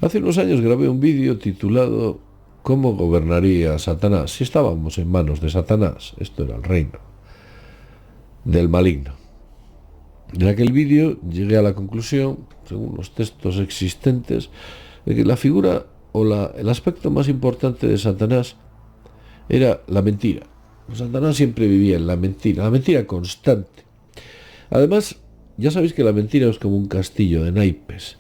Hace unos años grabé un vídeo titulado ¿Cómo gobernaría Satanás? Si estábamos en manos de Satanás, esto era el reino del maligno. En aquel vídeo llegué a la conclusión, según los textos existentes, de que la figura o el aspecto más importante de Satanás era la mentira. Satanás siempre vivía en la mentira constante. Además, ya sabéis que la mentira es como un castillo de naipes.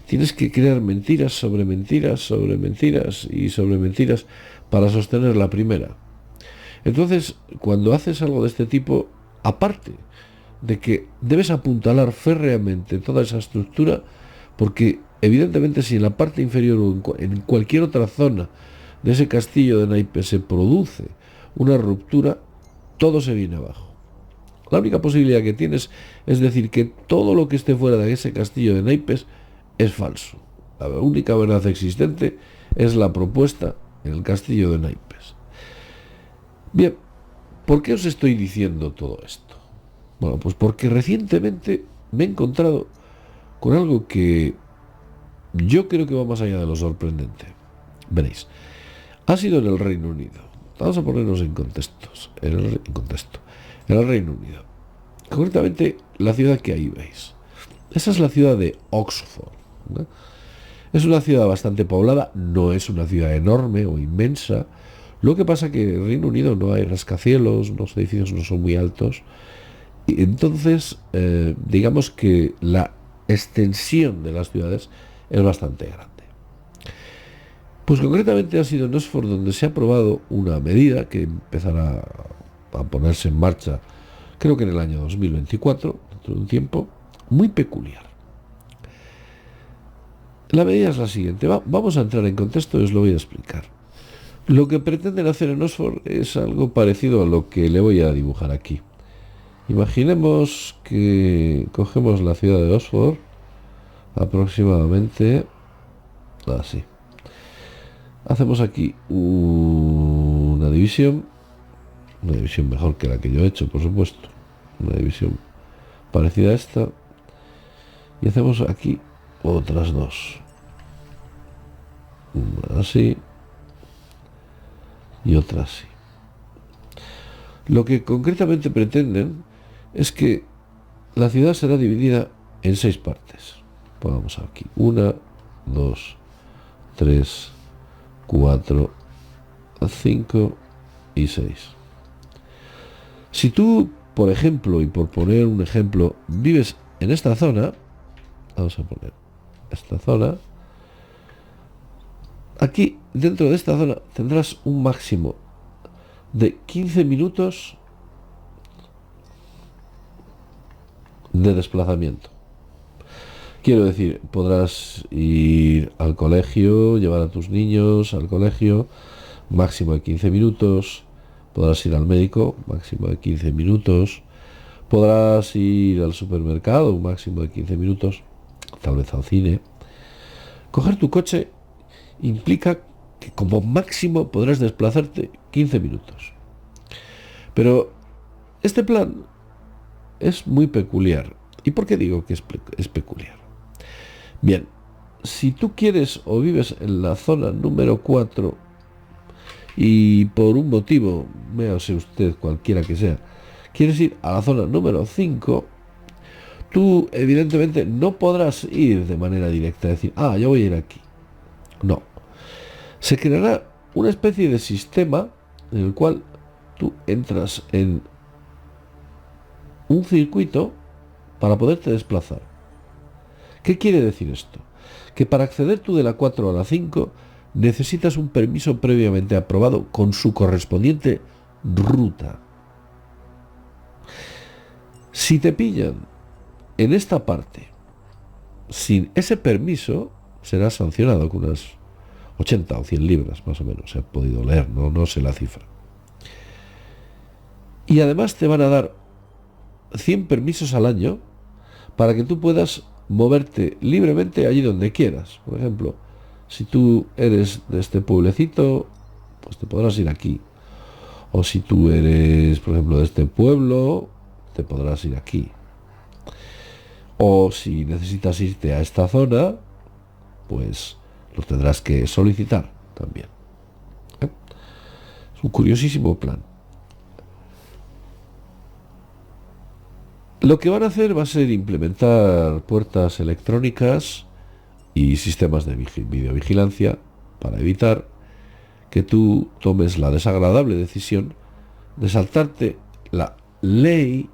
Tienes que crear mentiras sobre mentiras, sobre mentiras y sobre mentiras para sostener la primera. Entonces, cuando haces algo de este tipo, aparte de que debes apuntalar férreamente toda esa estructura, porque evidentemente si en la parte inferior o en cualquier otra zona de ese castillo de naipes se produce una ruptura, todo se viene abajo. La única posibilidad que tienes es decir que todo lo que esté fuera de ese castillo de naipes es falso. La única verdad existente es la propuesta en el castillo de naipes. Bien, ¿por qué os estoy diciendo todo esto? Bueno, pues porque recientemente me he encontrado con algo que yo creo que va más allá de lo sorprendente. Veréis, ha sido en el Reino Unido. Vamos a ponernos en contextos. En el Reino Unido. Concretamente, la ciudad que ahí veis. Esa es la ciudad de Oxford, ¿no? Es una ciudad bastante poblada, no es una ciudad enorme o inmensa. Lo que pasa que en el Reino Unido no hay rascacielos, los edificios no son muy altos. Y entonces, digamos que la extensión de las ciudades es bastante grande. Pues concretamente ha sido en Oxford donde se ha aprobado una medida que empezará a ponerse en marcha, creo que en el año 2024, dentro de un tiempo, muy peculiar. La medida es la siguiente. Vamos a entrar en contexto y os lo voy a explicar. Lo que pretenden hacer en Oxford es algo parecido a lo que le voy a dibujar aquí. Imaginemos que cogemos la ciudad de Oxford, aproximadamente así. Hacemos aquí una división mejor que la que yo he hecho, por supuesto. Una división parecida a esta. Y hacemos aquí otras dos. Una así y otra así. Lo que concretamente pretenden es que la ciudad será dividida en 6 partes. Pongamos aquí 1, 2, 3, 4, 5 y 6. Si tú, por ejemplo, y por poner un ejemplo, vives en esta zona, vamos a poner esta zona, aquí dentro de esta zona tendrás un máximo de 15 minutos de desplazamiento. Quiero decir, podrás ir al colegio, llevar a tus niños al colegio, máximo de 15 minutos, podrás ir al médico, máximo de 15 minutos, podrás ir al supermercado, un máximo de 15 minutos, tal vez al cine. Coger tu coche implica que como máximo podrás desplazarte 15 minutos. Pero este plan es muy peculiar. ¿Y por qué digo que es peculiar? Bien, si tú quieres o vives en la zona número 4 y por un motivo, véase usted cualquiera que sea, quieres ir a la zona número 5, tú evidentemente no podrás ir de manera directa, decir, yo voy a ir aquí. No. Se creará una especie de sistema en el cual tú entras en un circuito para poderte desplazar. ¿Qué quiere decir esto? Que para acceder tú de la 4 a la 5 necesitas un permiso previamente aprobado con su correspondiente ruta. Si te pillan en esta parte sin ese permiso, serás sancionado con unas 80 o 100 libras, más o menos. Se ha podido leer, no sé la cifra. Y además te van a dar 100 permisos al año para que tú puedas moverte libremente allí donde quieras. Por ejemplo, si tú eres de este pueblecito, pues te podrás ir aquí. O si tú eres, por ejemplo, de este pueblo, te podrás ir aquí. O si necesitas irte a esta zona, pues lo tendrás que solicitar también. Es un curiosísimo plan. Lo que van a hacer va a ser implementar puertas electrónicas y sistemas de videovigilancia para evitar que tú tomes la desagradable decisión de saltarte la ley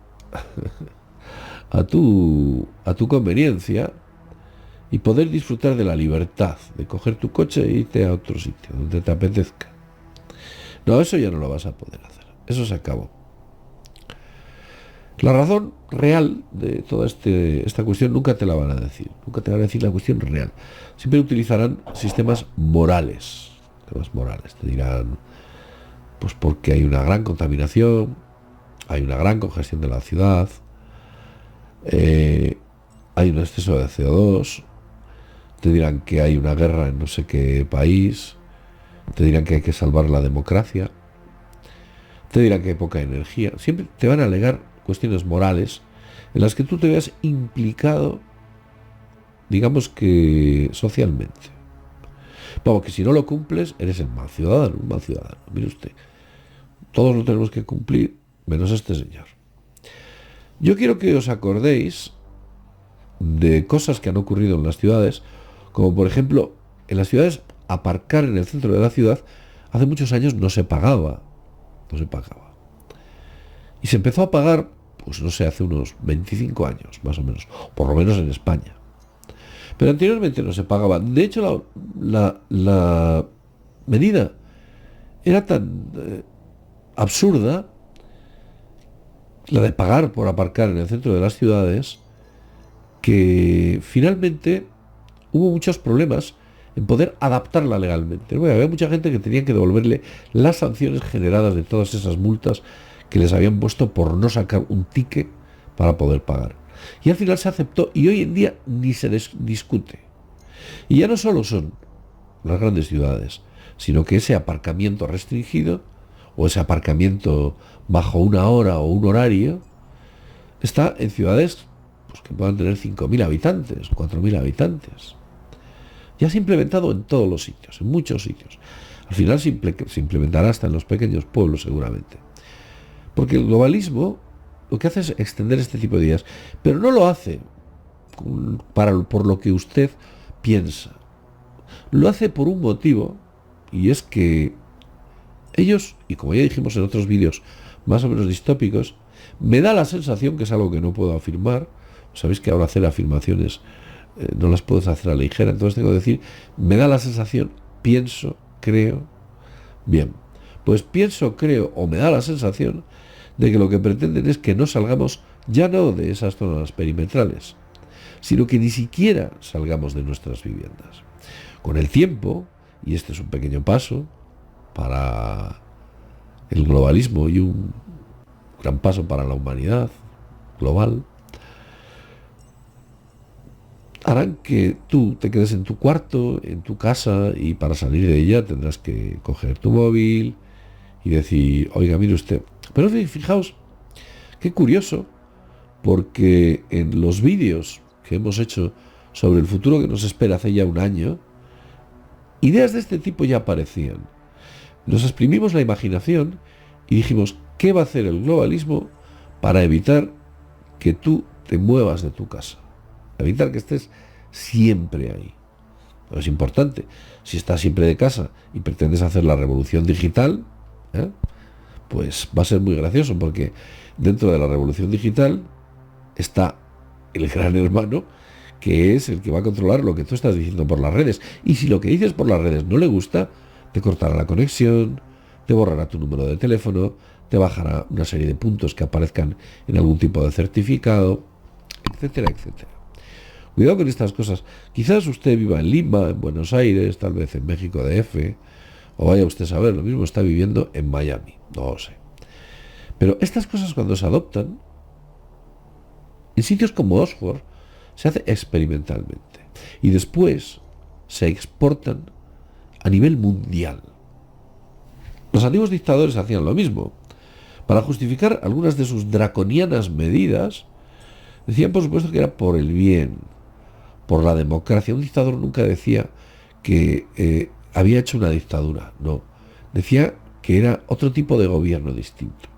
a tu conveniencia y poder disfrutar de la libertad de coger tu coche e irte a otro sitio donde te apetezca. No, eso ya no lo vas a poder hacer. Eso se acabó. La razón real de toda esta cuestión nunca te la van a decir. Nunca te van a decir la cuestión real. Siempre utilizarán sistemas morales. Sistemas morales. Te dirán, pues porque hay una gran contaminación, hay una gran congestión de la ciudad, hay un exceso de CO2, te dirán que hay una guerra en no sé qué país, te dirán que hay que salvar la democracia, te dirán que hay poca energía. Siempre te van a alegar cuestiones morales en las que tú te veas implicado, digamos que socialmente. Vamos, que si no lo cumples, eres el mal ciudadano, un mal ciudadano. Mire usted, todos lo tenemos que cumplir, menos este señor. Yo quiero que os acordéis de cosas que han ocurrido en las ciudades, como por ejemplo, en las ciudades, aparcar en el centro de la ciudad, hace muchos años no se pagaba. Y se empezó a pagar, pues no sé, hace unos 25 años, más o menos, por lo menos en España. Pero anteriormente no se pagaba. De hecho, la medida era tan absurda, la de pagar por aparcar en el centro de las ciudades, que finalmente hubo muchos problemas en poder adaptarla legalmente. Bueno, había mucha gente que tenía que devolverle las sanciones generadas de todas esas multas que les habían puesto por no sacar un ticket para poder pagar. Y al final se aceptó y hoy en día ni se discute. Y ya no solo son las grandes ciudades, sino que ese aparcamiento restringido o ese aparcamiento bajo una hora o un horario está en ciudades pues, que puedan tener 5.000 habitantes, 4.000 habitantes. Ya se ha implementado en todos los sitios, en muchos sitios. Al final se implementará hasta en los pequeños pueblos seguramente. Porque el globalismo lo que hace es extender este tipo de ideas, pero no lo hace por lo que usted piensa. Lo hace por un motivo, y es que ellos, y como ya dijimos en otros vídeos más o menos distópicos, me da la sensación, que es algo que no puedo afirmar, sabéis que ahora hacer afirmaciones no las puedes hacer a la ligera, entonces tengo que decir, me da la sensación, pienso, creo, bien, pues pienso, creo, o me da la sensación de que lo que pretenden es que no salgamos ya no de esas zonas perimetrales, sino que ni siquiera salgamos de nuestras viviendas. Con el tiempo, y este es un pequeño paso para el globalismo y un gran paso para la humanidad global, harán que tú te quedes en tu cuarto, en tu casa, y para salir de ella tendrás que coger tu móvil y decir, oiga, mire usted. Pero fijaos, qué curioso, porque en los vídeos que hemos hecho sobre el futuro que nos espera hace ya un año, ideas de este tipo ya aparecían. Nos exprimimos la imaginación y dijimos, ¿qué va a hacer el globalismo para evitar que tú te muevas de tu casa? Evitar que estés siempre ahí. Pero es importante. Si estás siempre de casa y pretendes hacer la revolución digital, pues va a ser muy gracioso, porque dentro de la revolución digital está el gran hermano, que es el que va a controlar lo que tú estás diciendo por las redes. Y si lo que dices por las redes no le gusta, te cortará la conexión, te borrará tu número de teléfono, te bajará una serie de puntos que aparezcan en algún tipo de certificado, etcétera, etcétera. Cuidado con estas cosas. Quizás usted viva en Lima, en Buenos Aires, tal vez en México DF, o vaya usted a saber, lo mismo está viviendo en Miami, no lo sé. Pero estas cosas, cuando se adoptan, en sitios como Oxford, se hace experimentalmente. Y después se exportan a nivel mundial. Los antiguos dictadores hacían lo mismo. Para justificar algunas de sus draconianas medidas, decían por supuesto que era por el bien, por la democracia. Un dictador nunca decía que había hecho una dictadura, no. Decía que era otro tipo de gobierno distinto.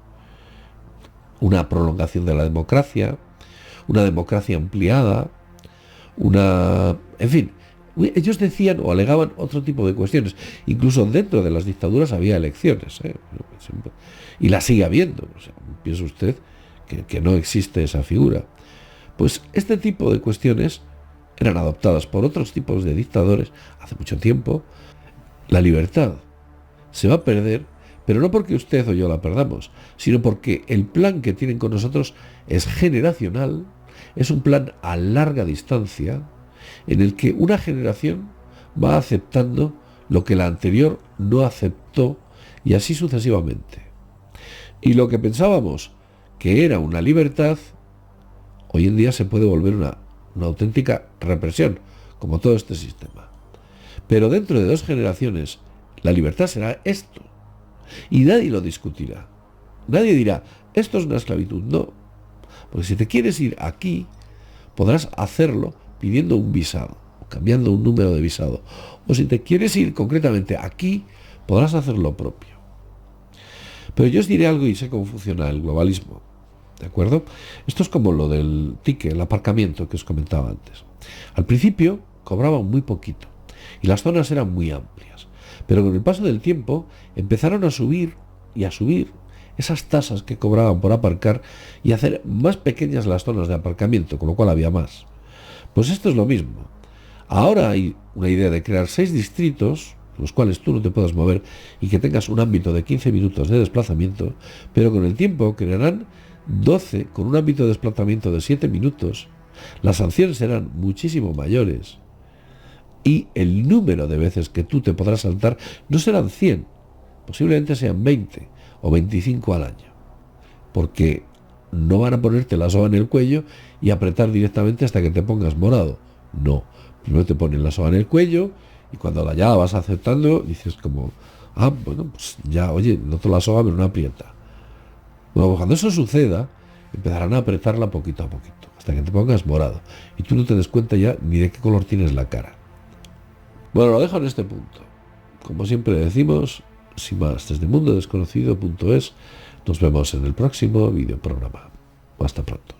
Una prolongación de la democracia, una democracia ampliada, en fin, ellos decían o alegaban otro tipo de cuestiones. Incluso dentro de las dictaduras había elecciones, y las sigue habiendo. O sea, piensa usted que no existe esa figura. Pues este tipo de cuestiones eran adoptadas por otros tipos de dictadores hace mucho tiempo. La libertad se va a perder, pero no porque usted o yo la perdamos, sino porque el plan que tienen con nosotros es generacional, es un plan a larga distancia, en el que una generación va aceptando lo que la anterior no aceptó, y así sucesivamente. Y lo que pensábamos que era una libertad, hoy en día se puede volver una auténtica represión, como todo este sistema. Pero dentro de 2 generaciones, la libertad será esto. Y nadie lo discutirá. Nadie dirá, esto es una esclavitud. No. Porque si te quieres ir aquí, podrás hacerlo pidiendo un visado, o cambiando un número de visado. O si te quieres ir concretamente aquí, podrás hacer lo propio. Pero yo os diré algo y sé cómo funciona el globalismo. ¿De acuerdo? Esto es como lo del ticket, el aparcamiento que os comentaba antes. Al principio cobraban muy poquito y las zonas eran muy amplias. Pero con el paso del tiempo empezaron a subir y a subir esas tasas que cobraban por aparcar y hacer más pequeñas las zonas de aparcamiento, con lo cual había más. Pues esto es lo mismo. Ahora hay una idea de crear 6 distritos, en los cuales tú no te puedas mover y que tengas un ámbito de 15 minutos de desplazamiento, pero con el tiempo crearán 12 con un ámbito de desplazamiento de 7 minutos. Las sanciones serán muchísimo mayores. Y el número de veces que tú te podrás saltar no serán 100, posiblemente sean 20 o 25 al año. Porque no van a ponerte la soga en el cuello y apretar directamente hasta que te pongas morado. No, primero te ponen la soga en el cuello y cuando ya la vas aceptando dices como, bueno, pues ya, oye, noto la soga pero no aprieta. Bueno, cuando eso suceda, empezarán a apretarla poquito a poquito, hasta que te pongas morado y tú no te des cuenta ya ni de qué color tienes la cara. Bueno, lo dejo en este punto. Como siempre decimos, sin más, desde mundodesconocido.es, nos vemos en el próximo videoprograma. Hasta pronto.